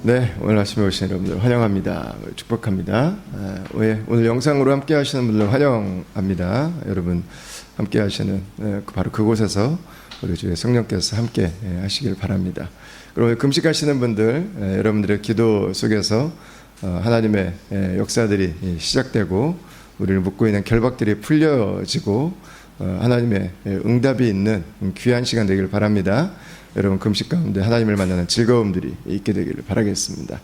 네, 오늘 아침에 오신 여러분들 환영합니다. 축복합니다. 오늘 영상으로 함께 하시는 분들 환영합니다. 여러분 함께 하시는 바로 그곳에서 우리 주의 성령께서 함께 하시길 바랍니다. 그리고 금식하시는 분들, 여러분들의 기도 속에서 하나님의 역사들이 시작되고 우리를 묶고 있는 결박들이 풀려지고 하나님의 응답이 있는 귀한 시간 되길 바랍니다. 여러분 금식 가운데 하나님을 만나는 즐거움들이 있게 되기를 바라겠습니다.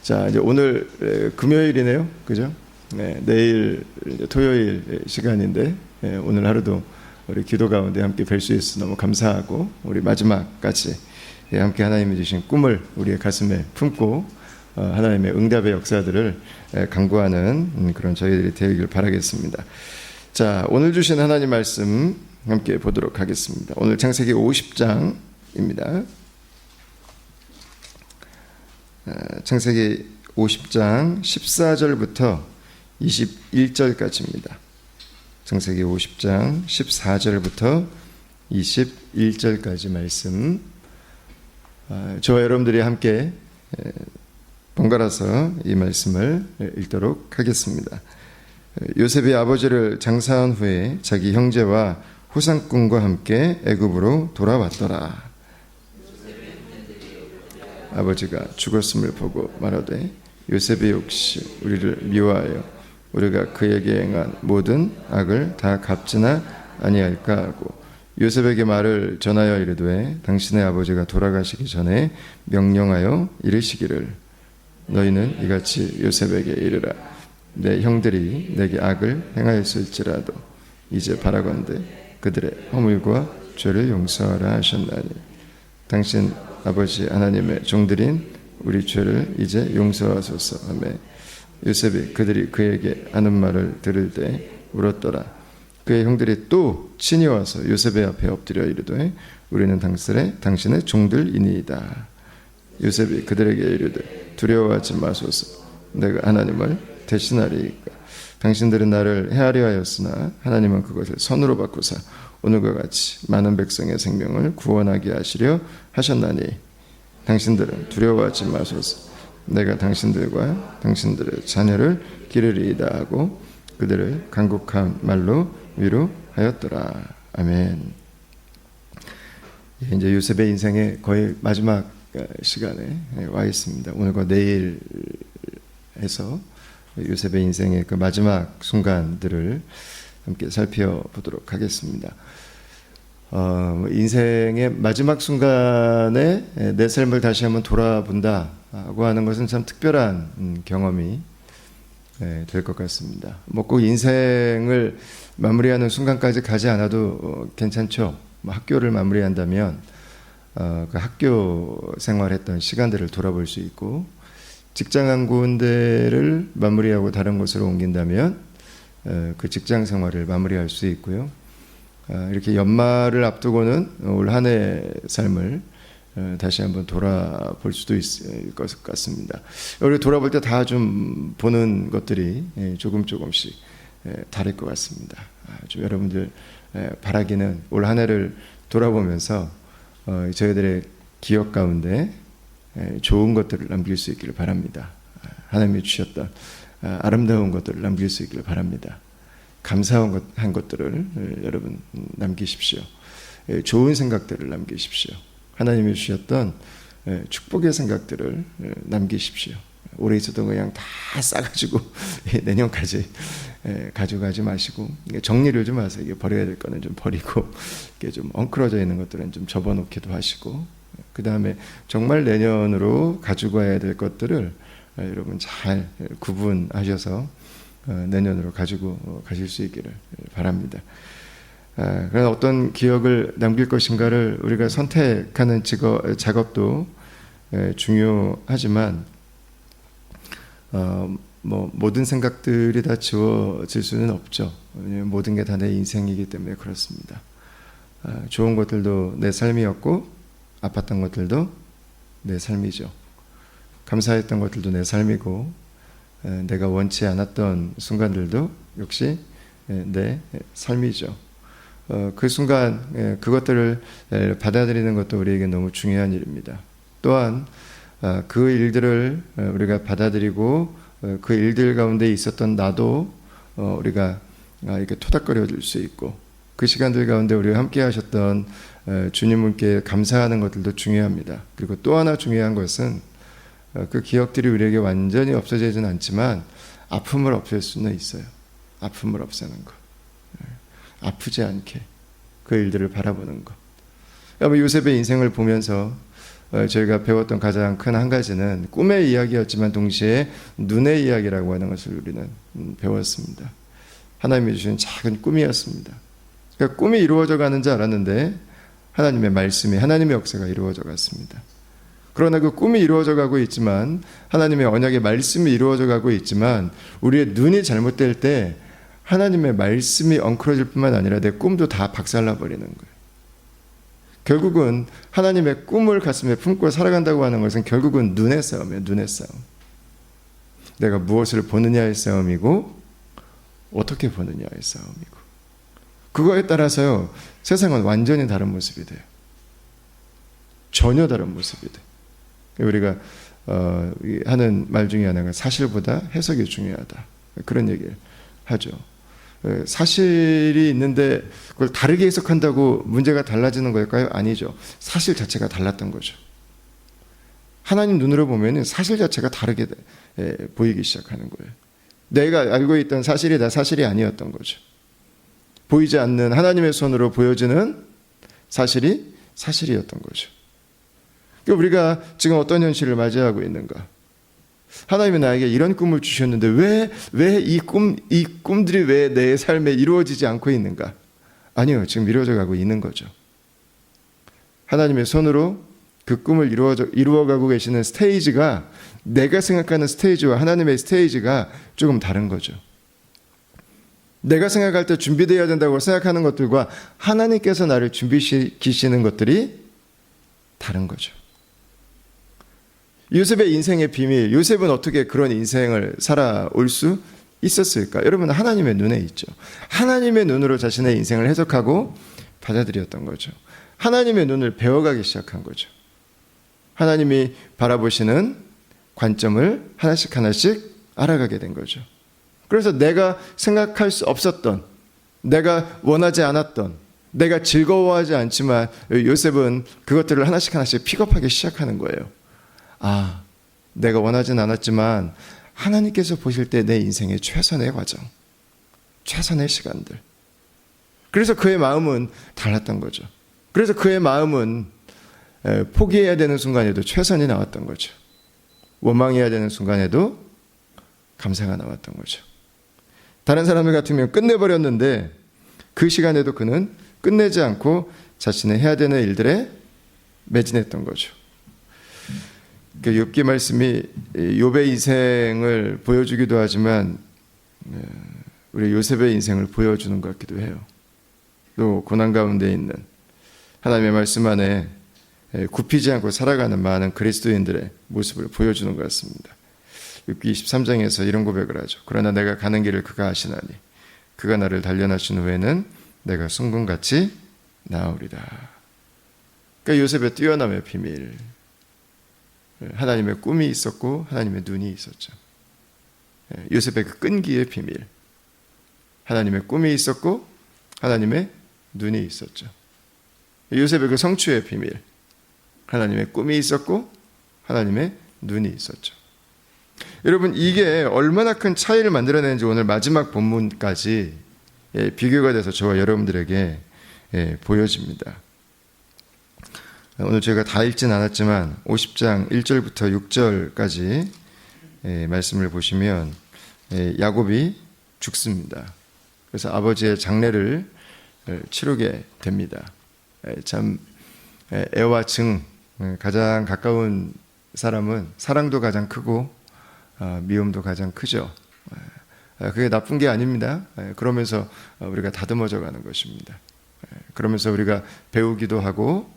자, 이제 오늘 금요일이네요, 그죠? 네, 내일 토요일 시간인데 오늘 하루도 우리 기도 가운데 함께 뵐 수 있어 너무 감사하고 우리 마지막까지 함께 하나님이 주신 꿈을 우리의 가슴에 품고 하나님의 응답의 역사들을 강구하는 그런 저희들이 되기를 바라겠습니다. 자, 오늘 주신 하나님 말씀 함께 보도록 하겠습니다. 오늘 창세기 50장 입니다. 창세기 50장 14절부터 21절까지입니다. 창세기 50장 14절부터 21절까지 말씀, 저와 여러분들이 함께 번갈아서 이 말씀을 읽도록 하겠습니다. 요셉이 아버지를 장사한 후에 자기 형제와 후상꾼과 함께 애굽으로 돌아왔더라. 아버지가 죽었음을 보고 말하되 요셉이 혹시 우리를 미워하여 우리가 그에게 행한 모든 악을 다 갚지나 아니할까 하고 요셉에게 말을 전하여 이르되 당신의 아버지가 돌아가시기 전에 명령하여 이르시기를 너희는 이같이 요셉에게 이르라. 내 형들이 내게 악을 행하였을지라도 이제 바라건대 그들의 허물과 죄를 용서하라 하셨나니 당신 아버지 하나님의 종들인 우리 죄를 이제 용서하소서 하며 요셉이 그들이 그에게 하는 말을 들을 때 울었더라. 그의 형들이 또 친히 와서 요셉의 앞에 엎드려 이르되 우리는 당신의 종들이니이다. 요셉이 그들에게 이르되 두려워하지 마소서. 내가 하나님을 대신하리이까. 당신들은 나를 해하려 하였으나 하나님은 그것을 선으로 바꾸사 오늘과 같이 많은 백성의 생명을 구원하게 하시려 하셨나니 당신들은 두려워하지 마소서. 내가 당신들과 당신들의 자녀를 기르리이다 하고 그들을 간곡한 말로 위로하였더라. 아멘. 이제 요셉의 인생의 거의 마지막 시간에 와 있습니다. 오늘과 내일 해서 요셉의 인생의 그 마지막 순간들을 함께 살펴보도록 하겠습니다. 인생의 마지막 순간에 내 삶을 다시 한번 돌아본다고 하는 것은 참 특별한 경험이 될 것 같습니다. 꼭 인생을 마무리하는 순간까지 가지 않아도 괜찮죠. 학교를 마무리한다면 그 학교 생활했던 시간들을 돌아볼 수 있고 직장 한 군데를 마무리하고 다른 곳으로 옮긴다면 그 직장 생활을 마무리할 수 있고요. 이렇게 연말을 앞두고는 올 한 해 삶을 다시 한번 돌아볼 수도 있을 것 같습니다. 우리 돌아볼 때 다 좀 보는 것들이 조금씩 다를 것 같습니다. 좀 여러분들 바라기는 올 한 해를 돌아보면서 저희들의 기억 가운데 좋은 것들을 남길 수 있기를 바랍니다. 하나님이 주셨던 아름다운 것들을 남길 수 있기를 바랍니다. 감사한 것들을 여러분 남기십시오. 좋은 생각들을 남기십시오. 하나님이 주셨던 축복의 생각들을 남기십시오. 올해 있었던 거 그냥 다 싸가지고 내년까지 가져가지 마시고 정리를 좀 하세요. 이게 버려야 될 거는 좀 버리고 이게 좀 엉클어져 있는 것들은 좀 접어놓기도 하시고 그 다음에 정말 내년으로 가져가야 될 것들을 여러분 잘 구분하셔서 내년으로 가지고 가실 수 있기를 바랍니다. 그래서 어떤 기억을 남길 것인가를 우리가 선택하는 작업도 중요하지만 모든 생각들이 다 지워질 수는 없죠. 왜냐하면 모든 게 다 내 인생이기 때문에 그렇습니다. 좋은 것들도 내 삶이었고 아팠던 것들도 내 삶이죠. 감사했던 것들도 내 삶이고 내가 원치 않았던 순간들도 역시 내 삶이죠. 그 순간 그것들을 받아들이는 것도 우리에게 너무 중요한 일입니다. 또한 그 일들을 우리가 받아들이고 그 일들 가운데 있었던 나도 우리가 이렇게 토닥거려 줄 수 있고 그 시간들 가운데 우리가 함께 하셨던 주님께 감사하는 것들도 중요합니다. 그리고 또 하나 중요한 것은 그 기억들이 우리에게 완전히 없어지지는 않지만 아픔을 없앨 수는 있어요. 아픔을 없애는 것. 아프지 않게 그 일들을 바라보는 것. 요셉의 인생을 보면서 저희가 배웠던 가장 큰 한 가지는 꿈의 이야기였지만 동시에 눈의 이야기라고 하는 것을 우리는 배웠습니다. 하나님이 주신 작은 꿈이었습니다. 그러니까 꿈이 이루어져 가는 줄 알았는데 하나님의 말씀이, 하나님의 역사가 이루어져 갔습니다. 그러나 그 꿈이 이루어져 가고 있지만, 하나님의 언약의 말씀이 이루어져 가고 있지만 우리의 눈이 잘못될 때 하나님의 말씀이 엉클어질 뿐만 아니라 내 꿈도 다 박살나 버리는 거예요. 결국은 하나님의 꿈을 가슴에 품고 살아간다고 하는 것은 결국은 눈의 싸움이에요. 눈의 싸움. 내가 무엇을 보느냐의 싸움이고 어떻게 보느냐의 싸움이고, 그거에 따라서요 세상은 완전히 다른 모습이 돼요. 전혀 다른 모습이 돼요. 우리가 하는 말 중에 하나가 사실보다 해석이 중요하다, 그런 얘기를 하죠. 사실이 있는데 그걸 다르게 해석한다고 문제가 달라지는 걸까요? 아니죠. 사실 자체가 달랐던 거죠. 하나님 눈으로 보면 사실 자체가 다르게 보이기 시작하는 거예요. 내가 알고 있던 사실이 다 사실이 아니었던 거죠. 보이지 않는 하나님의 손으로 보여지는 사실이 사실이었던 거죠. 우리가 지금 어떤 현실을 맞이하고 있는가? 하나님이 나에게 이런 꿈을 주셨는데 왜 이 꿈들이 왜 내 삶에 이루어지지 않고 있는가? 아니요, 지금 이루어져 가고 있는 거죠. 하나님의 손으로 그 꿈을 이루어가고 계시는 스테이지가 내가 생각하는 스테이지와 하나님의 스테이지가 조금 다른 거죠. 내가 생각할 때 준비되어야 된다고 생각하는 것들과 하나님께서 나를 준비시키시는 것들이 다른 거죠. 요셉의 인생의 비밀, 요셉은 어떻게 그런 인생을 살아올 수 있었을까? 여러분, 하나님의 눈에 있죠. 하나님의 눈으로 자신의 인생을 해석하고 받아들였던 거죠. 하나님의 눈을 배워가기 시작한 거죠. 하나님이 바라보시는 관점을 하나씩 알아가게 된 거죠. 그래서 내가 생각할 수 없었던, 내가 원하지 않았던, 내가 즐거워하지 않지만 요셉은 그것들을 하나씩 픽업하기 시작하는 거예요. 아, 내가 원하진 않았지만 하나님께서 보실 때 내 인생의 최선의 과정, 최선의 시간들. 그래서 그의 마음은 달랐던 거죠. 그래서 그의 마음은 포기해야 되는 순간에도 최선이 나왔던 거죠. 원망해야 되는 순간에도 감사가 나왔던 거죠. 다른 사람들 같으면 끝내버렸는데 그 시간에도 그는 끝내지 않고 자신의 해야 되는 일들에 매진했던 거죠. 욥기 말씀이 욥의 인생을 보여주기도 하지만 우리 요셉의 인생을 보여주는 것 같기도 해요. 또 고난 가운데 있는 하나님의 말씀 안에 굽히지 않고 살아가는 많은 그리스도인들의 모습을 보여주는 것 같습니다. 욥기 23장에서 이런 고백을 하죠. 그러나 내가 가는 길을 그가 아시나니 그가 나를 단련하신 후에는 내가 순금같이 나으리라. 그러니까 요셉의 뛰어남의 비밀, 하나님의 꿈이 있었고 하나님의 눈이 있었죠. 요셉의 그 끈기의 비밀, 하나님의 꿈이 있었고 하나님의 눈이 있었죠. 요셉의 그 성취의 비밀, 하나님의 꿈이 있었고 하나님의 눈이 있었죠. 여러분, 이게 얼마나 큰 차이를 만들어내는지 오늘 마지막 본문까지 비교가 돼서 저와 여러분들에게 보여집니다. 오늘 저희가 다 읽진 않았지만 50장 1절부터 6절까지 말씀을 보시면 야곱이 죽습니다. 그래서 아버지의 장례를 치르게 됩니다. 참 애와 증, 가장 가까운 사람은 사랑도 가장 크고 미움도 가장 크죠. 그게 나쁜 게 아닙니다. 그러면서 우리가 다듬어져 가는 것입니다. 그러면서 우리가 배우기도 하고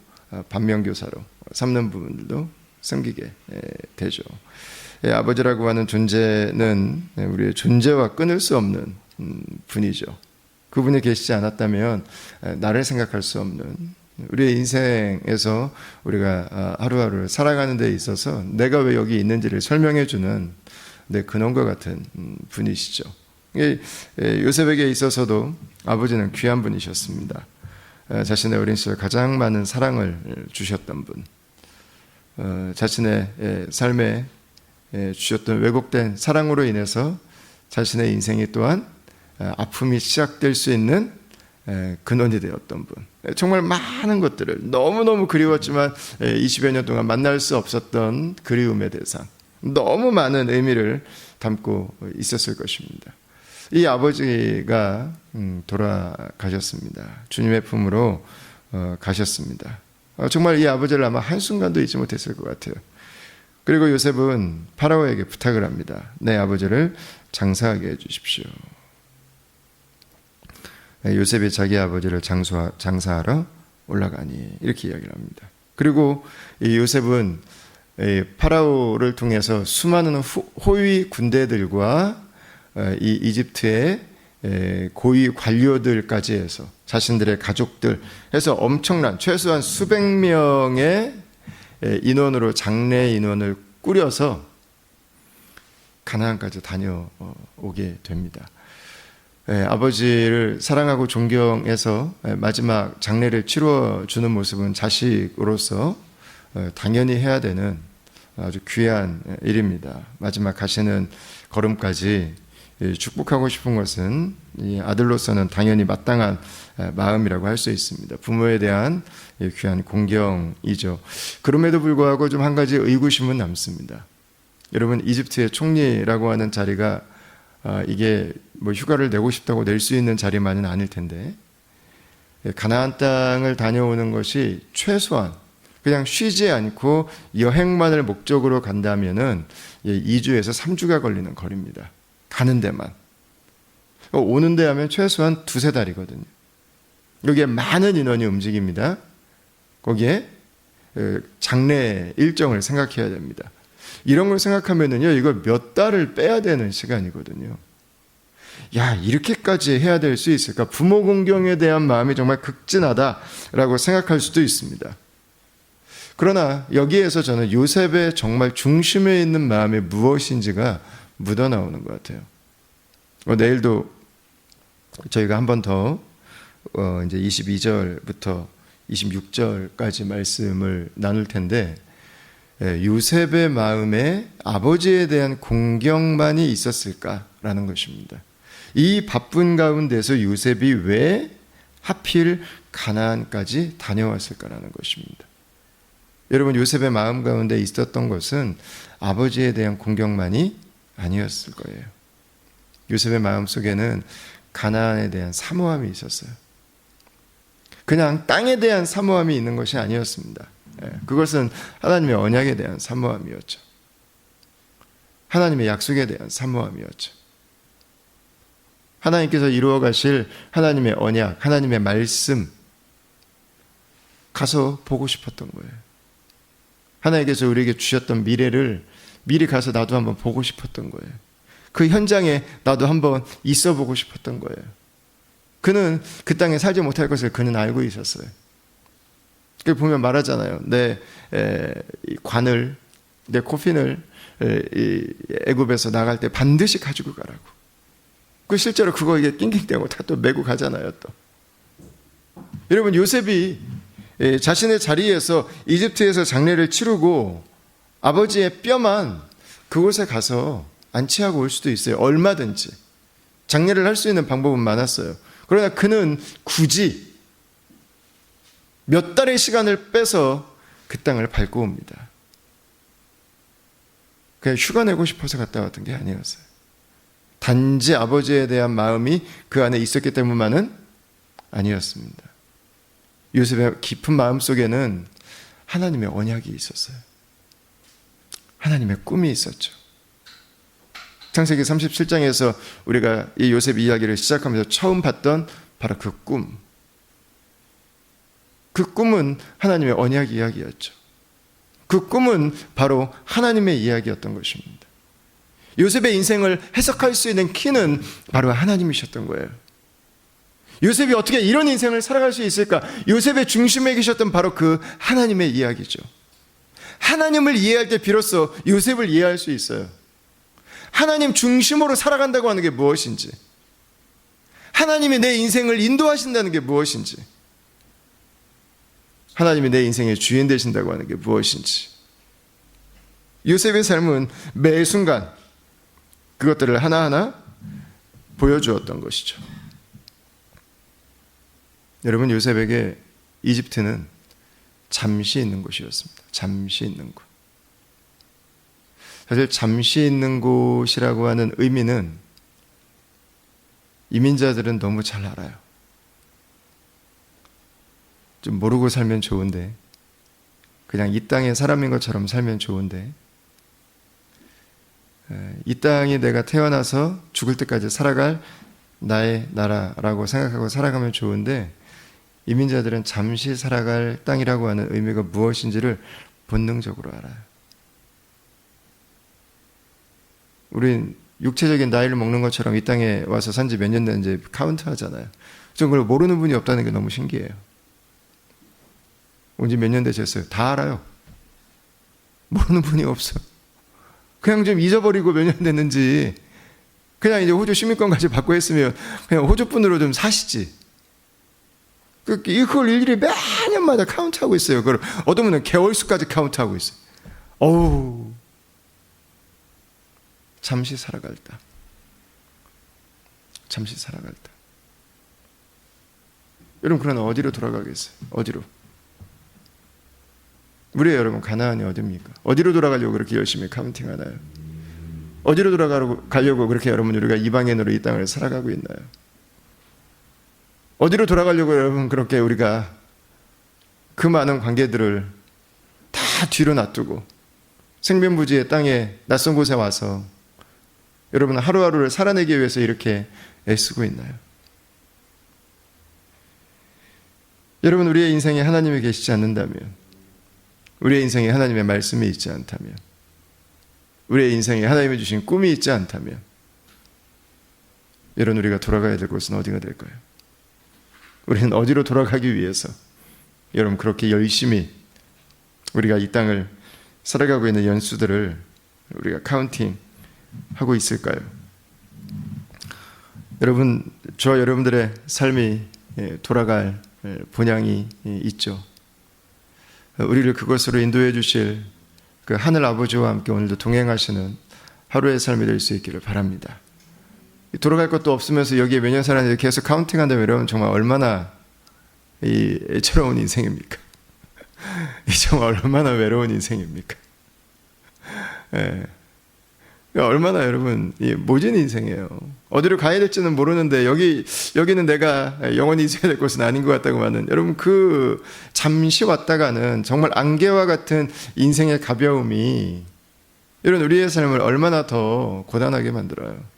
반면교사로 삼는 부분들도 생기게 되죠. 아버지라고 하는 존재는 우리의 존재와 끊을 수 없는 분이죠. 그분이 계시지 않았다면 나를 생각할 수 없는, 우리의 인생에서 우리가 하루하루를 살아가는 데 있어서 내가 왜 여기 있는지를 설명해 주는 내 근원과 같은 분이시죠. 요셉에게 있어서도 아버지는 귀한 분이셨습니다. 자신의 어린 시절 가장 많은 사랑을 주셨던 분, 자신의 삶에 주셨던 왜곡된 사랑으로 인해서 자신의 인생이 또한 아픔이 시작될 수 있는 근원이 되었던 분. 정말 많은 것들을 너무너무 그리웠지만 20여 년 동안 만날 수 없었던 그리움의 대상, 너무 많은 의미를 담고 있었을 것입니다. 이 아버지가 돌아가셨습니다. 주님의 품으로 가셨습니다. 정말 이 아버지를 아마 한순간도 잊지 못했을 것 같아요. 그리고 요셉은 파라오에게 부탁을 합니다. 내 아버지를 장사하게 해주십시오. 요셉이 자기 아버지를 장사하러 올라가니 이렇게 이야기를 합니다. 그리고 이 요셉은 파라오를 통해서 수많은 호위 군대들과 이 이집트의 고위 관료들까지 해서 자신들의 가족들 해서 엄청난 최소한 수백 명의 인원으로 장례 인원을 꾸려서 가나안까지 다녀오게 됩니다. 아버지를 사랑하고 존경해서 마지막 장례를 치러주는 모습은 자식으로서 당연히 해야 되는 아주 귀한 일입니다. 마지막 가시는 걸음까지 축복하고 싶은 것은 아들로서는 당연히 마땅한 마음이라고 할 수 있습니다. 부모에 대한 귀한 공경이죠. 그럼에도 불구하고 좀 한 가지 의구심은 남습니다. 여러분, 이집트의 총리라고 하는 자리가 이게 뭐 휴가를 내고 싶다고 낼 수 있는 자리만은 아닐 텐데, 가나안 땅을 다녀오는 것이 최소한 그냥 쉬지 않고 여행만을 목적으로 간다면은 2주에서 3주가 걸리는 거리입니다. 가는 데만. 오는 데 하면 최소한 2-3달이거든요. 여기에 많은 인원이 움직입니다. 거기에 장례 일정을 생각해야 됩니다. 이런 걸 생각하면은요, 이거 몇 달을 빼야 되는 시간이거든요. 야, 이렇게까지 해야 될 수 있을까? 부모 공경에 대한 마음이 정말 극진하다라고 생각할 수도 있습니다. 그러나 여기에서 저는 요셉의 정말 중심에 있는 마음이 무엇인지가 묻어나오는 것 같아요. 내일도 저희가 한 번 더 이제 22절부터 26절까지 말씀을 나눌 텐데, 요셉의 마음에 아버지에 대한 공경만이 있었을까라는 것입니다. 이 바쁜 가운데서 요셉이 왜 하필 가나안까지 다녀왔을까라는 것입니다. 여러분, 요셉의 마음 가운데 있었던 것은 아버지에 대한 공경만이 아니었을 거예요. 요셉의 마음 속에는 가나안에 대한 사모함이 있었어요. 그냥 땅에 대한 사모함이 있는 것이 아니었습니다. 그것은 하나님의 언약에 대한 사모함이었죠. 하나님의 약속에 대한 사모함이었죠. 하나님께서 이루어 가실 하나님의 언약, 하나님의 말씀, 가서 보고 싶었던 거예요. 하나님께서 우리에게 주셨던 미래를 미리 가서 나도 한번 보고 싶었던 거예요. 그 현장에 나도 한번 있어 보고 싶었던 거예요. 그는 그 땅에 살지 못할 것을 그는 알고 있었어요. 그 보면 말하잖아요. 내 관을, 내 코핀을 애굽에서 나갈 때 반드시 가지고 가라고. 그 실제로 그거 이게 낑낑대고 다 또 메고 가잖아요. 또 여러분, 요셉이 자신의 자리에서 이집트에서 장례를 치르고 아버지의 뼈만 그곳에 가서 안치하고 올 수도 있어요. 얼마든지 장례를 할 수 있는 방법은 많았어요. 그러나 그는 굳이 몇 달의 시간을 빼서 그 땅을 밟고 옵니다. 그냥 휴가 내고 싶어서 갔다 왔던 게 아니었어요. 단지 아버지에 대한 마음이 그 안에 있었기 때문만은 아니었습니다. 요셉의 깊은 마음 속에는 하나님의 언약이 있었어요. 하나님의 꿈이 있었죠. 창세기 37장에서 우리가 이 요셉 이야기를 시작하면서 처음 봤던 바로 그 꿈. 그 꿈은 하나님의 언약 이야기였죠. 그 꿈은 바로 하나님의 이야기였던 것입니다. 요셉의 인생을 해석할 수 있는 키는 바로 하나님이셨던 거예요. 요셉이 어떻게 이런 인생을 살아갈 수 있을까? 요셉의 중심에 계셨던 바로 그 하나님의 이야기죠. 하나님을 이해할 때 비로소 요셉을 이해할 수 있어요. 하나님 중심으로 살아간다고 하는 게 무엇인지, 하나님이 내 인생을 인도하신다는 게 무엇인지, 하나님이 내 인생의 주인 되신다고 하는 게 무엇인지, 요셉의 삶은 매 순간 그것들을 하나하나 보여주었던 것이죠. 여러분, 요셉에게 이집트는 잠시 있는 곳이었습니다. 잠시 있는 곳. 사실 잠시 있는 곳이라고 하는 의미는 이민자들은 너무 잘 알아요. 좀 모르고 살면 좋은데, 그냥 이 땅의 사람인 것처럼 살면 좋은데, 이 땅에 내가 태어나서 죽을 때까지 살아갈 나의 나라라고 생각하고 살아가면 좋은데, 이민자들은 잠시 살아갈 땅이라고 하는 의미가 무엇인지를 본능적으로 알아요. 우린 육체적인 나이를 먹는 것처럼 이 땅에 와서 산지 몇 년 됐는지 카운트 하잖아요. 전 그걸 모르는 분이 없다는 게 너무 신기해요. 온 지 몇 년 되셨어요? 다 알아요. 모르는 분이 없어. 그냥 좀 잊어버리고 몇 년 됐는지, 그냥 이제 호주 시민권까지 받고 했으면 그냥 호주 분으로 좀 사시지. 그걸 일일이 매년마다 카운트하고 있어요. 그걸 얻으면 개월수까지 카운트하고 있어요. 어우, 잠시 살아갈 때, 잠시 살아갈 때. 여러분, 그러나 어디로 돌아가겠어요? 어디로? 우리의 여러분, 가나안이 어디입니까? 어디로 돌아가려고 그렇게 열심히 카운팅하나요? 어디로 돌아가려고 그렇게 여러분 우리가 이방인으로 이 땅을 살아가고 있나요? 어디로 돌아가려고 여러분 그렇게 우리가 그 많은 관계들을 다 뒤로 놔두고 생면부지의 땅에 낯선 곳에 와서 여러분 하루하루를 살아내기 위해서 이렇게 애쓰고 있나요? 여러분, 우리의 인생에 하나님이 계시지 않는다면, 우리의 인생에 하나님의 말씀이 있지 않다면, 우리의 인생에 하나님이 주신 꿈이 있지 않다면, 여러분, 우리가 돌아가야 될 곳은 어디가 될까요? 우리는 어디로 돌아가기 위해서 여러분 그렇게 열심히 우리가 이 땅을 살아가고 있는 연수들을 우리가 카운팅하고 있을까요? 여러분, 저와 여러분들의 삶이 돌아갈 본향이 있죠. 우리를 그것으로 인도해 주실 그 하늘 아버지와 함께 오늘도 동행하시는 하루의 삶이 될 수 있기를 바랍니다. 돌아갈 것도 없으면서 여기에 몇 년 살았는데 계속 카운팅한다면 여러분 정말 얼마나 이 애처로운 인생입니까? 정말 얼마나 외로운 인생입니까? 예. 얼마나 여러분 모진 인생이에요. 어디로 가야 될지는 모르는데 여기는 내가 영원히 있어야 될 곳은 아닌 것 같다고 하는, 여러분 그 잠시 왔다가는 정말 안개와 같은 인생의 가벼움이 여러분 우리의 삶을 얼마나 더 고단하게 만들어요.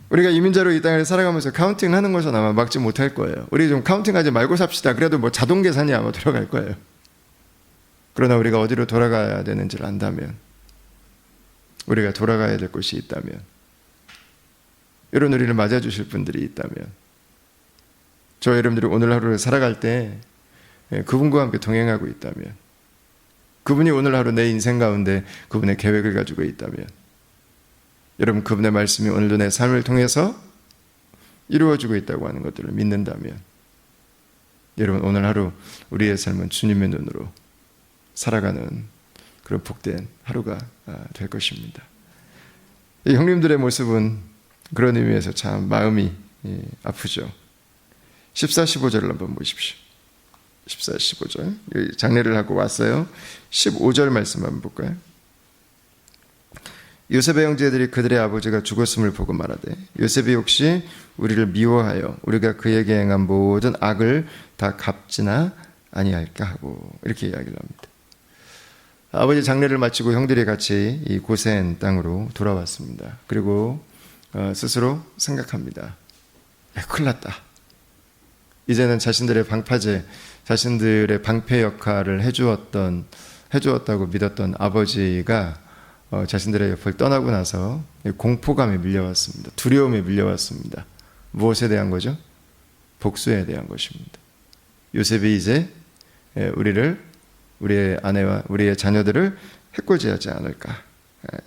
우리가 이민자로 이 땅을 살아가면서 카운팅을 하는 것은 아마 막지 못할 거예요. 우리 좀 카운팅하지 말고 삽시다. 그래도 뭐 자동 계산이 아마 들어갈 거예요. 그러나 우리가 어디로 돌아가야 되는지를 안다면, 우리가 돌아가야 될 곳이 있다면, 이런 우리를 맞아주실 분들이 있다면, 저와 여러분들이 오늘 하루를 살아갈 때 그분과 함께 동행하고 있다면, 그분이 오늘 하루 내 인생 가운데 그분의 계획을 가지고 있다면, 여러분 그분의 말씀이 오늘도 내 삶을 통해서 이루어지고 있다고 하는 것들을 믿는다면, 여러분 오늘 하루 우리의 삶은 주님의 눈으로 살아가는 그런 복된 하루가 될 것입니다. 이 형님들의 모습은 그런 의미에서 참 마음이 아프죠. 14, 15절을 한번 보십시오. 14, 15절 장례를 하고 왔어요. 15절 말씀 한번 볼까요? 요셉의 형제들이 그들의 아버지가 죽었음을 보고 말하되, 요셉이 혹시 우리를 미워하여 우리가 그에게 행한 모든 악을 다 갚지나 아니할까 하고 이렇게 이야기를 합니다. 아버지 장례를 마치고 형들이 같이 이 고센 땅으로 돌아왔습니다. 그리고 스스로 생각합니다. 큰일 났다. 이제는 자신들의 방파제, 자신들의 방패 역할을 해주었다고 믿었던 아버지가 자신들의 옆을 떠나고 나서 공포감에 밀려왔습니다. 두려움에 밀려왔습니다. 무엇에 대한 거죠? 복수에 대한 것입니다. 요셉이 이제 우리의 아내와 우리의 자녀들을 해코지하지 않을까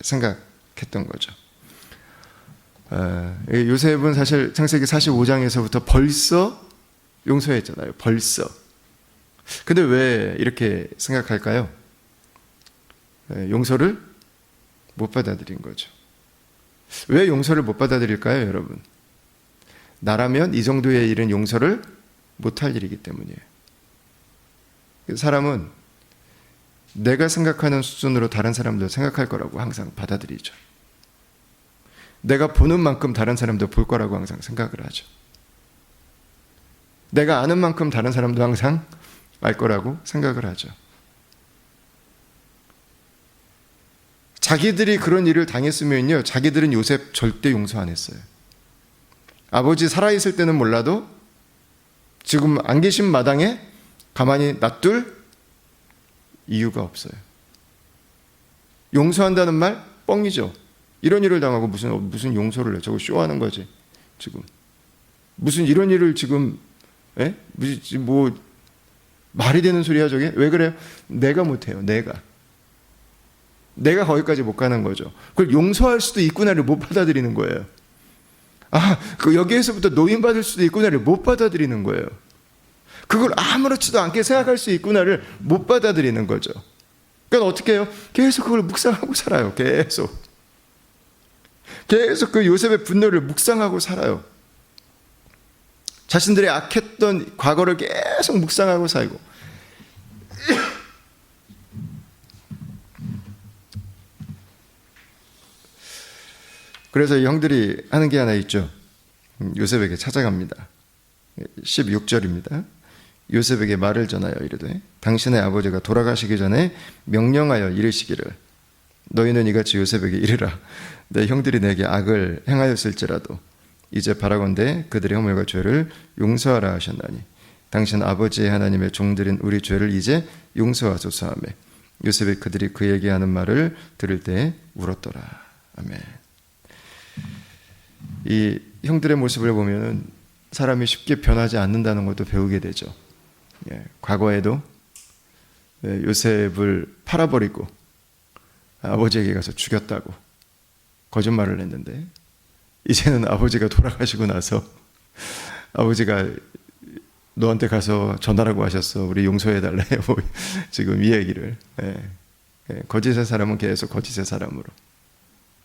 생각했던 거죠. 요셉은 사실 창세기 45장에서부터 벌써 용서했잖아요. 벌써. 근데 왜 이렇게 생각할까요? 용서를 못 받아들인 거죠. 왜 용서를 못 받아들일까요, 여러분? 나라면 이 정도의 일은 용서를 못할 일이기 때문이에요. 사람은 내가 생각하는 수준으로 다른 사람도 생각할 거라고 항상 받아들이죠. 내가 보는 만큼 다른 사람도 볼 거라고 항상 생각을 하죠. 내가 아는 만큼 다른 사람도 항상 알 거라고 생각을 하죠. 자기들이 그런 일을 당했으면요, 자기들은 요셉 절대 용서 안 했어요. 아버지 살아있을 때는 몰라도 지금 안 계신 마당에 가만히 놔둘 이유가 없어요. 용서한다는 말 뻥이죠. 이런 일을 당하고 무슨 용서를 해? 저거 쇼하는 거지 지금. 무슨 이런 일을 지금 뭐 말이 되는 소리야 저게? 왜 그래요? 내가 못해요. 내가 거기까지 못 가는 거죠. 그걸 용서할 수도 있구나를 못 받아들이는 거예요. 여기에서부터 노인받을 수도 있구나를 못 받아들이는 거예요. 그걸 아무렇지도 않게 생각할 수 있구나를 못 받아들이는 거죠. 그러니까 어떻게 해요? 계속 그걸 묵상하고 살아요. 계속 그 요셉의 분노를 묵상하고 살아요. 자신들의 악했던 과거를 계속 묵상하고 살고. 그래서 이 형들이 하는 게 하나 있죠. 요셉에게 찾아갑니다. 16절입니다. 요셉에게 말을 전하여 이르되 당신의 아버지가 돌아가시기 전에 명령하여 이르시기를 너희는 이같이 요셉에게 이르라. 내 형들이 내게 악을 행하였을지라도 이제 바라건대 그들의 허물과 죄를 용서하라 하셨나니 당신 아버지의 하나님의 종들인 우리 죄를 이제 용서하소서 하며 요셉이 그들이 그에게 하는 말을 들을 때 울었더라. 아멘. 이 형들의 모습을 보면은 사람이 쉽게 변하지 않는다는 것도 배우게 되죠. 과거에도 요셉을 팔아버리고 아버지에게 가서 죽였다고 거짓말을 했는데 이제는 아버지가 돌아가시고 나서 아버지가 너한테 가서 전하라고 하셨어. 우리 용서해달래. 지금 이 얘기를. 거짓의 사람은 계속 거짓의 사람으로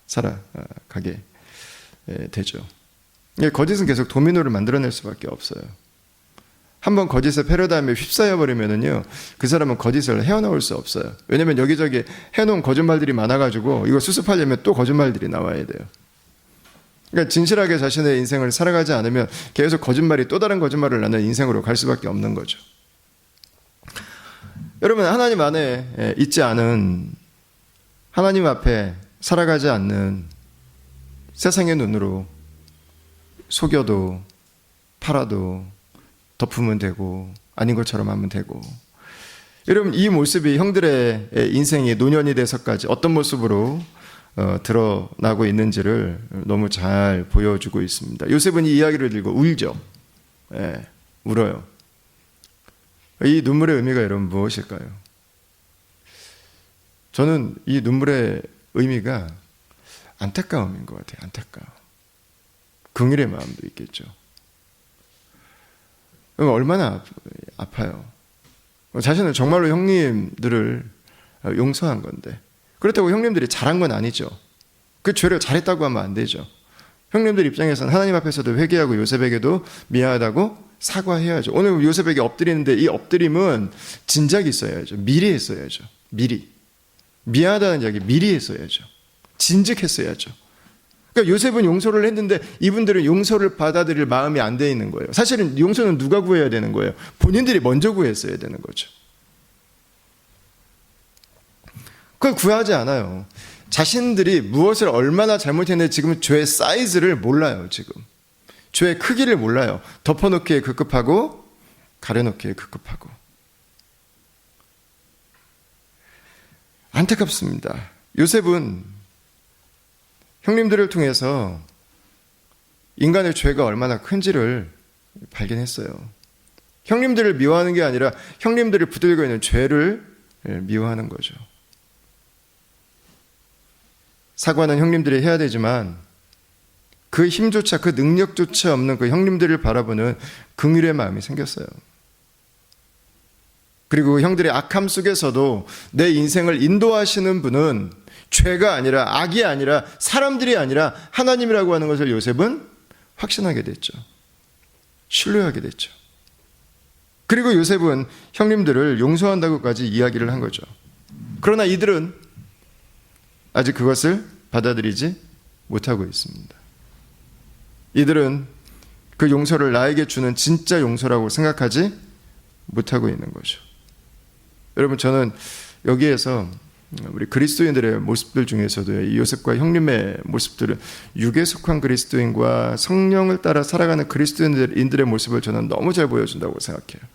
살아가게 되죠. 거짓은 계속 도미노를 만들어낼 수밖에 없어요. 한번 거짓의 패러다임에 휩싸여 버리면은요, 그 사람은 거짓을 헤어나올 수 없어요. 왜냐면 여기저기 해놓은 거짓말들이 많아가지고 이거 수습하려면 또 거짓말들이 나와야 돼요. 그러니까 진실하게 자신의 인생을 살아가지 않으면 계속 거짓말이 또 다른 거짓말을 낳는 인생으로 갈 수밖에 없는 거죠. 여러분, 하나님 안에 있지 않은, 하나님 앞에 살아가지 않는 세상의 눈으로 속여도 팔아도 덮으면 되고 아닌 것처럼 하면 되고, 여러분 이 모습이 형들의 인생이 노년이 돼서까지 어떤 모습으로 드러나고 있는지를 너무 잘 보여주고 있습니다. 요셉은 이 이야기를 들고 울죠. 울어요. 이 눈물의 의미가 여러분 무엇일까요? 저는 이 눈물의 의미가 안타까움인 것 같아요. 안타까움. 긍휼의 마음도 있겠죠. 얼마나 아파요. 자신은 정말로 형님들을 용서한 건데, 그렇다고 형님들이 잘한 건 아니죠. 그 죄를 잘했다고 하면 안 되죠. 형님들 입장에서는 하나님 앞에서도 회개하고 요셉에게도 미안하다고 사과해야죠. 오늘 요셉에게 엎드리는데 이 엎드림은 진작이 있어야죠. 미리 했어야죠. 미리. 미안하다는 이야기 미리 했어야죠. 진즉했어야죠. 그러니까 요셉은 용서를 했는데 이분들은 용서를 받아들일 마음이 안 돼 있는 거예요. 사실은 용서는 누가 구해야 되는 거예요? 본인들이 먼저 구했어야 되는 거죠. 그걸 구하지 않아요. 자신들이 무엇을 얼마나 잘못했는데 지금 죄의 사이즈를 몰라요. 지금 죄의 크기를 몰라요. 덮어놓기에 급급하고 가려놓기에 급급하고. 안타깝습니다. 요셉은 형님들을 통해서 인간의 죄가 얼마나 큰지를 발견했어요. 형님들을 미워하는 게 아니라 형님들을 붙들고 있는 죄를 미워하는 거죠. 사과는 형님들이 해야 되지만 그 힘조차, 그 능력조차 없는 그 형님들을 바라보는 긍휼의 마음이 생겼어요. 그리고 형들의 악함 속에서도 내 인생을 인도하시는 분은 죄가 아니라, 악이 아니라, 사람들이 아니라 하나님이라고 하는 것을 요셉은 확신하게 됐죠. 신뢰하게 됐죠. 그리고 요셉은 형님들을 용서한다고까지 이야기를 한 거죠. 그러나 이들은 아직 그것을 받아들이지 못하고 있습니다. 이들은 그 용서를 나에게 주는 진짜 용서라고 생각하지 못하고 있는 거죠. 여러분, 저는 여기에서 우리 그리스도인들의 모습들 중에서도 이 요셉과 형님의 모습들은 육에 속한 그리스도인과 성령을 따라 살아가는 그리스도인들의 모습을 저는 너무 잘 보여준다고 생각해요.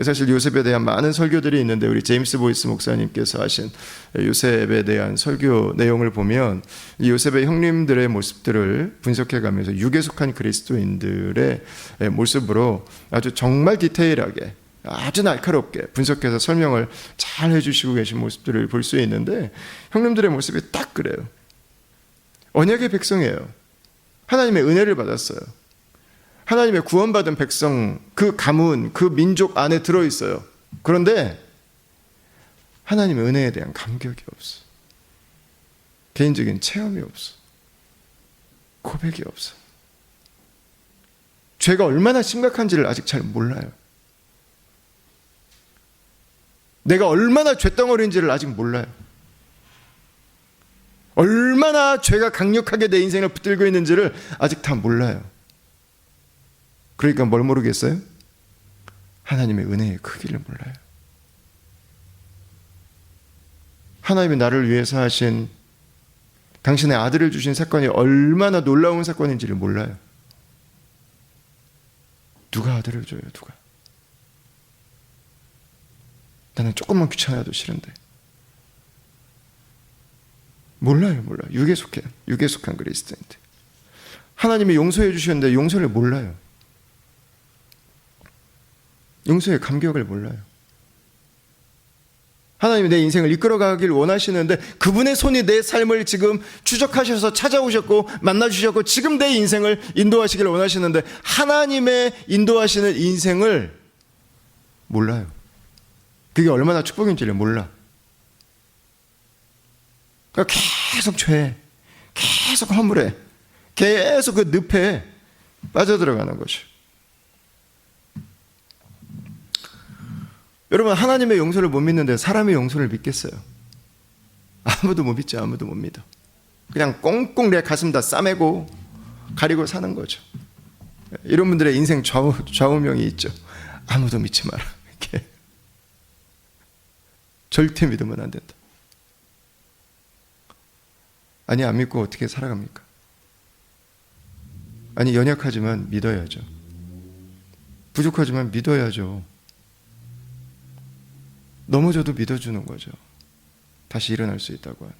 사실 요셉에 대한 많은 설교들이 있는데 우리 제임스 보이스 목사님께서 하신 요셉에 대한 설교 내용을 보면 이 요셉의 형님들의 모습들을 분석해가면서 육에 속한 그리스도인들의 모습으로 아주 정말 디테일하게, 아주 날카롭게 분석해서 설명을 잘 해주시고 계신 모습들을 볼 수 있는데, 형님들의 모습이 딱 그래요. 언약의 백성이에요. 하나님의 은혜를 받았어요. 하나님의 구원받은 백성, 그 가문, 그 민족 안에 들어있어요. 그런데 하나님의 은혜에 대한 감격이 없어. 개인적인 체험이 없어. 고백이 없어. 죄가 얼마나 심각한지를 아직 잘 몰라요. 내가 얼마나 죄덩어리인지를 아직 몰라요. 얼마나 죄가 강력하게 내 인생을 붙들고 있는지를 아직 다 몰라요. 그러니까 뭘 모르겠어요? 하나님의 은혜의 크기를 몰라요. 하나님이 나를 위해서 하신, 당신의 아들을 주신 사건이 얼마나 놀라운 사건인지를 몰라요. 누가 아들을 줘요, 누가? 나는 조금만 귀찮아도 싫은데. 몰라요. 육에 속한 그리스도인들. 하나님이 용서해 주셨는데 용서를 몰라요. 용서의 감격을 몰라요. 하나님이 내 인생을 이끌어가길 원하시는데 그분의 손이 내 삶을 지금 추적하셔서 찾아오셨고 만나주셨고 지금 내 인생을 인도하시길 원하시는데 하나님의 인도하시는 인생을 몰라요. 그게 얼마나 축복인지를 몰라. 그러니까 계속 죄해, 계속 허물해, 계속 그 늪에 빠져들어가는 거죠. 여러분, 하나님의 용서를 못 믿는데 사람의 용서를 믿겠어요? 아무도 못 믿죠. 아무도 못 믿어. 그냥 꽁꽁 내 가슴 다 싸매고 가리고 사는 거죠. 이런 분들의 인생 좌우명이 있죠. 아무도 믿지 마라. 이렇게. 절대 믿으면 안 된다. 아니, 안 믿고 어떻게 살아갑니까? 아니, 연약하지만 믿어야죠. 부족하지만 믿어야죠. 넘어져도 믿어주는 거죠. 다시 일어날 수 있다고 하는.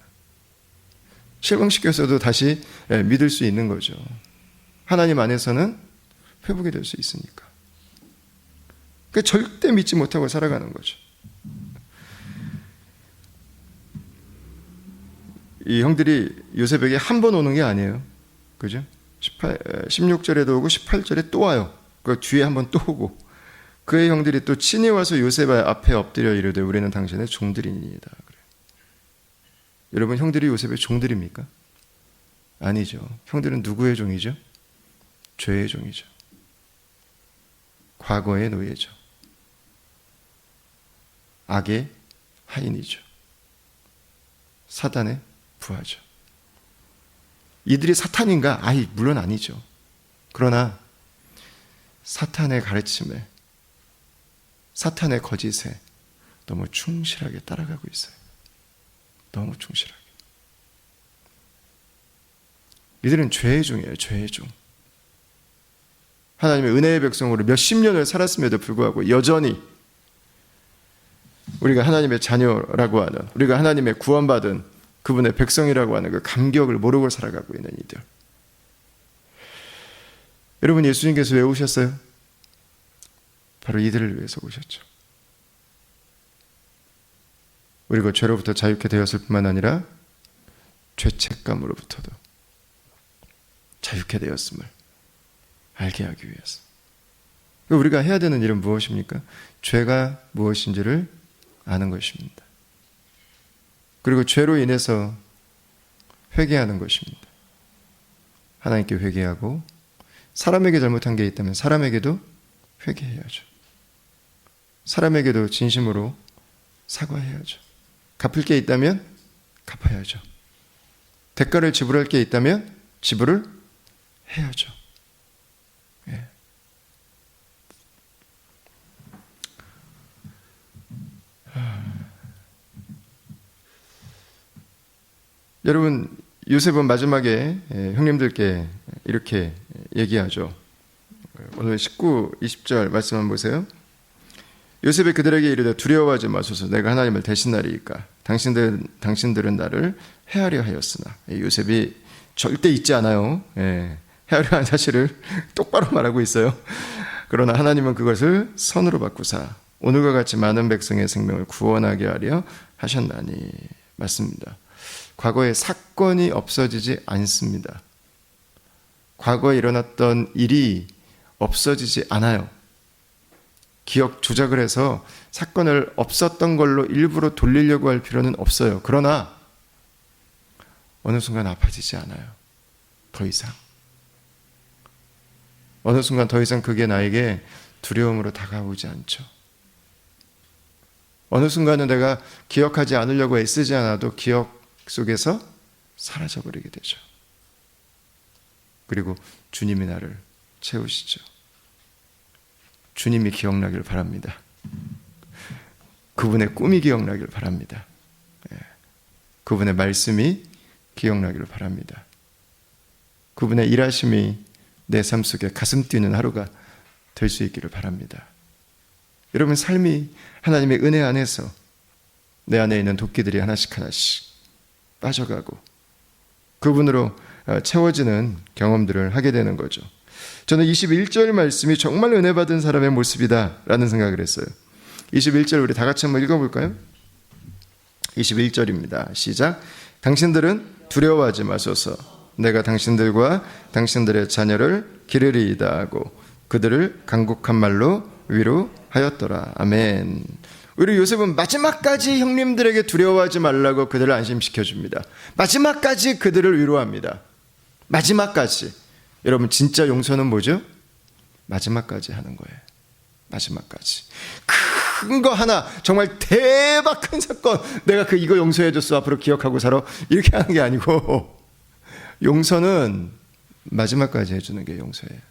실망시켜서도 다시 믿을 수 있는 거죠. 하나님 안에서는 회복이 될 수 있으니까. 그러니까 절대 믿지 못하고 살아가는 거죠. 이 형들이 요셉에게 한 번 오는 게 아니에요. 그죠? 16절에도 오고 18절에 또 와요. 그 뒤에 한 번 또 오고. 그의 형들이 또 친히 와서 요셉 앞에 엎드려 이르되 우리는 당신의 종들이니이다. 그래. 여러분, 형들이 요셉의 종들입니까? 아니죠. 형들은 누구의 종이죠? 죄의 종이죠. 과거의 노예죠. 악의 하인이죠. 사단의 부하죠. 이들이 사탄인가? 물론 아니죠. 그러나 사탄의 가르침에, 사탄의 거짓에 너무 충실하게 따라가고 있어요. 너무 충실하게. 이들은 죄의 종이에요. 죄의 종. 하나님의 은혜의 백성으로 몇십 년을 살았음에도 불구하고 여전히 우리가 하나님의 자녀라고 하는, 우리가 하나님의 구원받은 그분의 백성이라고 하는 그 감격을 모르고 살아가고 있는 이들. 여러분, 예수님께서 왜 오셨어요? 바로 이들을 위해서 오셨죠. 그리고 죄로부터 자유케 되었을 뿐만 아니라 죄책감으로부터도 자유케 되었음을 알게 하기 위해서. 우리가 해야 되는 일은 무엇입니까? 죄가 무엇인지를 아는 것입니다. 그리고 죄로 인해서 회개하는 것입니다. 하나님께 회개하고, 사람에게 잘못한 게 있다면 사람에게도 회개해야죠. 사람에게도 진심으로 사과해야죠. 갚을 게 있다면 갚아야죠. 대가를 지불할 게 있다면 지불을 해야죠. 예. 여러분, 요셉은 마지막에 형님들께 이렇게 얘기하죠. 오늘 19, 20절 말씀 한번 보세요. 요셉이 그들에게 이르되 두려워하지 마소서, 내가 하나님을 대신하리이까. 당신들은 나를 해하려 하였으나. 요셉이 절대 잊지 않아요. 해하려 하는 사실을 똑바로 말하고 있어요. 그러나 하나님은 그것을 선으로 바꾸사 오늘과 같이 많은 백성의 생명을 구원하게 하려 하셨나니. 맞습니다. 과거에 사건이 없어지지 않습니다. 과거에 일어났던 일이 없어지지 않아요. 기억 조작을 해서 사건을 없었던 걸로 일부러 돌리려고 할 필요는 없어요. 그러나 어느 순간 아파지지 않아요. 더 이상. 어느 순간 더 이상 그게 나에게 두려움으로 다가오지 않죠. 어느 순간은 내가 기억하지 않으려고 애쓰지 않아도 기억 속에서 사라져버리게 되죠. 그리고 주님이 나를 채우시죠. 주님이 기억나길 바랍니다. 그분의 꿈이 기억나길 바랍니다. 그분의 말씀이 기억나길 바랍니다. 그분의 일하심이 내 삶 속에 가슴 뛰는 하루가 될 수 있기를 바랍니다. 여러분, 삶이 하나님의 은혜 안에서 내 안에 있는 도끼들이 하나씩 빠져가고 그분으로 채워지는 경험들을 하게 되는 거죠. 저는 21절 말씀이 정말 은혜 받은 사람의 모습이다라는 생각을 했어요. 21절 우리 다 같이 한번 읽어볼까요? 21절입니다. 시작. 당신들은 두려워하지 마소서, 내가 당신들과 당신들의 자녀를 기르리이다 하고 그들을 간곡한 말로 위로하였더라. 아멘. 우리 요셉은 마지막까지 형님들에게 두려워하지 말라고 그들을 안심시켜줍니다. 마지막까지 그들을 위로합니다. 마지막까지. 여러분, 진짜 용서는 뭐죠? 마지막까지 하는 거예요. 마지막까지. 큰 거 하나, 정말 대박 큰 사건, 내가 이거 용서해줬어, 앞으로 기억하고 살아, 이렇게 하는 게 아니고, 용서는 마지막까지 해주는 게 용서예요.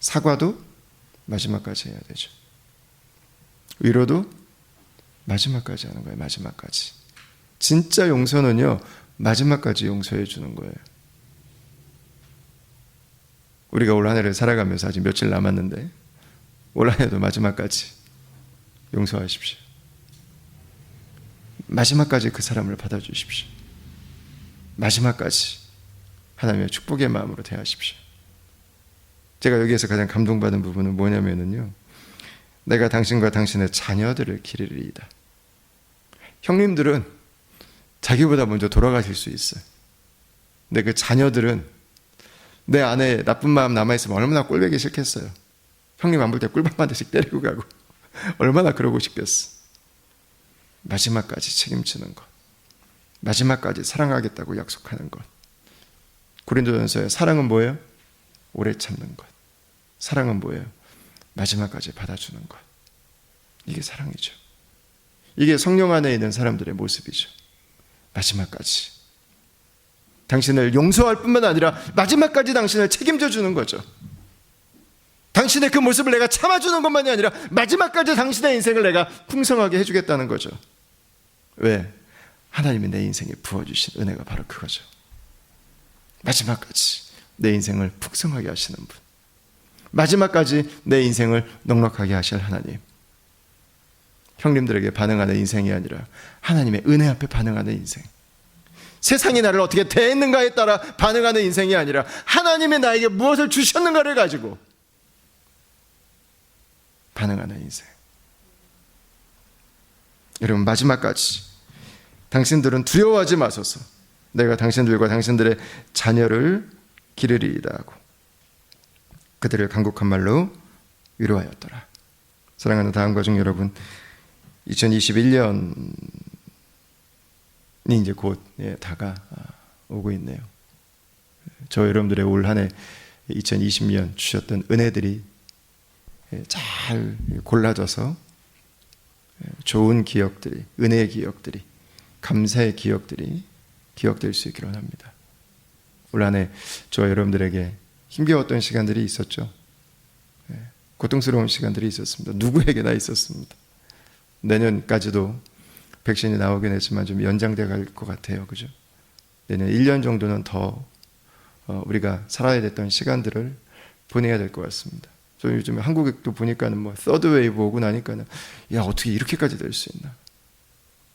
사과도 마지막까지 해야 되죠. 위로도 마지막까지 하는 거예요. 마지막까지. 진짜 용서는요, 마지막까지 용서해 주는 거예요. 우리가 올 한 해를 살아가면서 아직 며칠 남았는데 올 한 해도 마지막까지 용서하십시오. 마지막까지 그 사람을 받아주십시오. 마지막까지 하나님의 축복의 마음으로 대하십시오. 제가 여기에서 가장 감동받은 부분은 뭐냐면요, 내가 당신과 당신의 자녀들을 기르리이다. 형님들은 자기보다 먼저 돌아가실 수 있어요. 근데 그 자녀들은 내 안에 나쁜 마음 남아있으면 얼마나 꼴보기 싫겠어요. 형님 안 볼 때 꿀밤 한 대씩 때리고 가고 얼마나 그러고 싶겠어. 마지막까지 책임지는 것, 마지막까지 사랑하겠다고 약속하는 것. 고린도전서의 사랑은 뭐예요? 오래 참는 것. 사랑은 뭐예요? 마지막까지 받아주는 것. 이게 사랑이죠. 이게 성령 안에 있는 사람들의 모습이죠. 마지막까지 당신을 용서할 뿐만 아니라 마지막까지 당신을 책임져 주는 거죠. 당신의 그 모습을 내가 참아주는 것만이 아니라 마지막까지 당신의 인생을 내가 풍성하게 해주겠다는 거죠. 왜? 하나님이 내 인생에 부어주신 은혜가 바로 그거죠. 마지막까지 내 인생을 풍성하게 하시는 분, 마지막까지 내 인생을 넉넉하게 하실 하나님. 형님들에게 반응하는 인생이 아니라 하나님의 은혜 앞에 반응하는 인생. 세상이 나를 어떻게 대했는가에 따라 반응하는 인생이 아니라 하나님이 나에게 무엇을 주셨는가를 가지고 반응하는 인생. 여러분, 마지막까지 당신들은 두려워하지 마소서. 내가 당신들과 당신들의 자녀를 기르리이다 하고 그들을 간곡한 말로 위로하였더라. 사랑하는 다음 가족 여러분, 2021년이 이제 곧 다가오고 있네요. 저 여러분들의 올 한 해 2020년 주셨던 은혜들이 잘 골라져서 좋은 기억들이, 은혜의 기억들이, 감사의 기억들이 기억될 수 있기를 원합니다. 올 한 해 저 여러분들에게 힘겨웠던 시간들이 있었죠. 고통스러운 시간들이 있었습니다. 누구에게나 있었습니다. 내년까지도 백신이 나오긴 했지만 좀 연장돼 갈 것 같아요. 그죠? 내년 1년 정도는 더 우리가 살아야 됐던 시간들을 보내야 될 것 같습니다. 저 요즘 한국도 보니까는 뭐 서드 웨이브 오고 나니까는 야, 어떻게 이렇게까지 될 수 있나?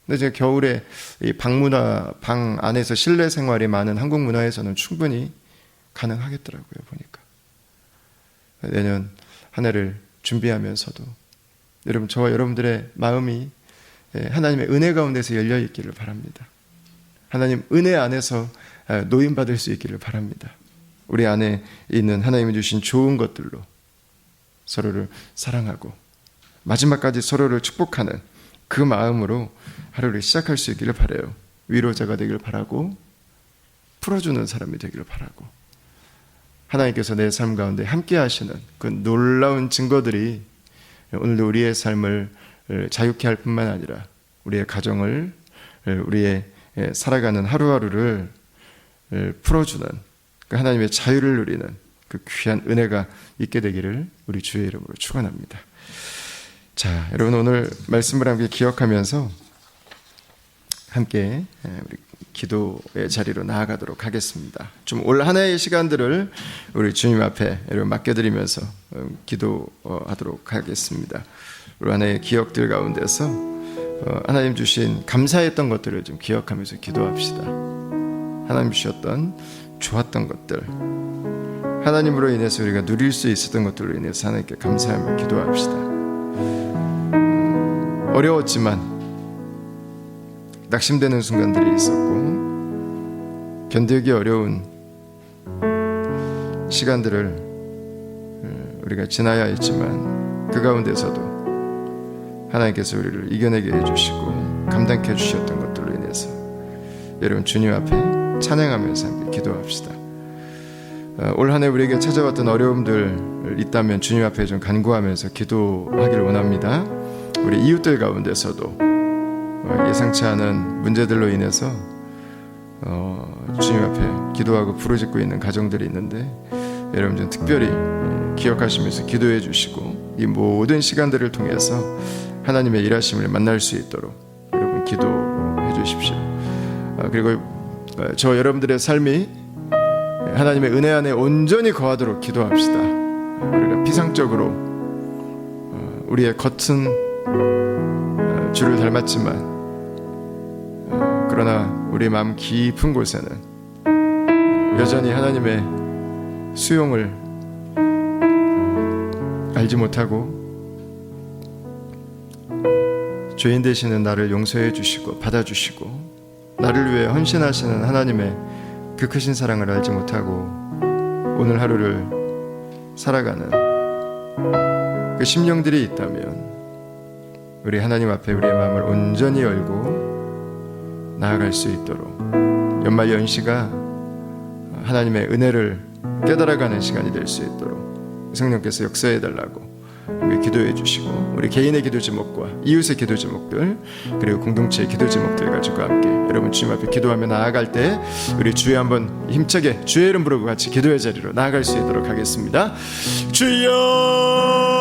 근데 제가 겨울에 이 방 안에서 실내 생활이 많은 한국 문화에서는 충분히 가능하겠더라고요, 보니까. 내년 한 해를 준비하면서도 여러분, 저와 여러분들의 마음이 하나님의 은혜 가운데서 열려 있기를 바랍니다. 하나님 은혜 안에서 노임받을 수 있기를 바랍니다. 우리 안에 있는 하나님이 주신 좋은 것들로 서로를 사랑하고 마지막까지 서로를 축복하는 그 마음으로 하루를 시작할 수 있기를 바라요. 위로자가 되기를 바라고 풀어주는 사람이 되기를 바라고 하나님께서 내 삶 가운데 함께 하시는 그 놀라운 증거들이 오늘도 우리의 삶을 자유케 할 뿐만 아니라 우리의 가정을, 우리의 살아가는 하루하루를 풀어주는 그 하나님의 자유를 누리는 그 귀한 은혜가 있게 되기를 우리 주의 이름으로 축원합니다. 자, 여러분, 오늘 말씀을 함께 기억하면서 함께 우리 기도의 자리로 나아가도록 하겠습니다. 좀 올 한 해의 시간들을 우리 주님 앞에 여러분 맡겨드리면서 기도하도록 하겠습니다. 올 한 해의 기억들 가운데서 하나님 주신 감사했던 것들을 좀 기억하면서 기도합시다. 하나님 주셨던 좋았던 것들, 하나님으로 인해서 우리가 누릴 수 있었던 것들로 인해서 하나님께 감사하며 기도합시다. 어려웠지만 낙심되는 순간들이 있었고 견디기 어려운 시간들을 우리가 지나야 했지만 그 가운데서도 하나님께서 우리를 이겨내게 해주시고 감당케 해주셨던 것들로 인해서 여러분 주님 앞에 찬양하면서 함께 기도합시다. 올 한 해 우리에게 찾아왔던 어려움들 있다면 주님 앞에 좀 간구하면서 기도하기를 원합니다. 우리 이웃들 가운데서도 예상치 않은 문제들로 인해서 주님 앞에 기도하고 부르짖고 있는 가정들이 있는데 여러분 좀 특별히 기억하시면서 기도해 주시고 이 모든 시간들을 통해서 하나님의 일하심을 만날 수 있도록 여러분 기도해 주십시오. 그리고 저 여러분들의 삶이 하나님의 은혜 안에 온전히 거하도록 기도합시다. 우리가 피상적으로 우리의 겉은 주를 닮았지만 그러나 우리 마음 깊은 곳에는 여전히 하나님의 수용을 알지 못하고 죄인 되시는 나를 용서해 주시고 받아주시고 나를 위해 헌신하시는 하나님의 그 크신 사랑을 알지 못하고 오늘 하루를 살아가는 그 심령들이 있다면 우리 하나님 앞에 우리의 마음을 온전히 열고 나아갈 수 있도록 연말 연시가 하나님의 은혜를 깨달아가는 시간이 될 수 있도록 성령께서 역사해 달라고 우리 기도해 주시고 우리 개인의 기도 제목과 이웃의 기도 제목들 그리고 공동체의 기도 제목들 가지고 함께 여러분 주님 앞에 기도하며 나아갈 때 우리 주여 한번 힘차게 주의 이름 부르고 같이 기도의 자리로 나아갈 수 있도록 하겠습니다. 주여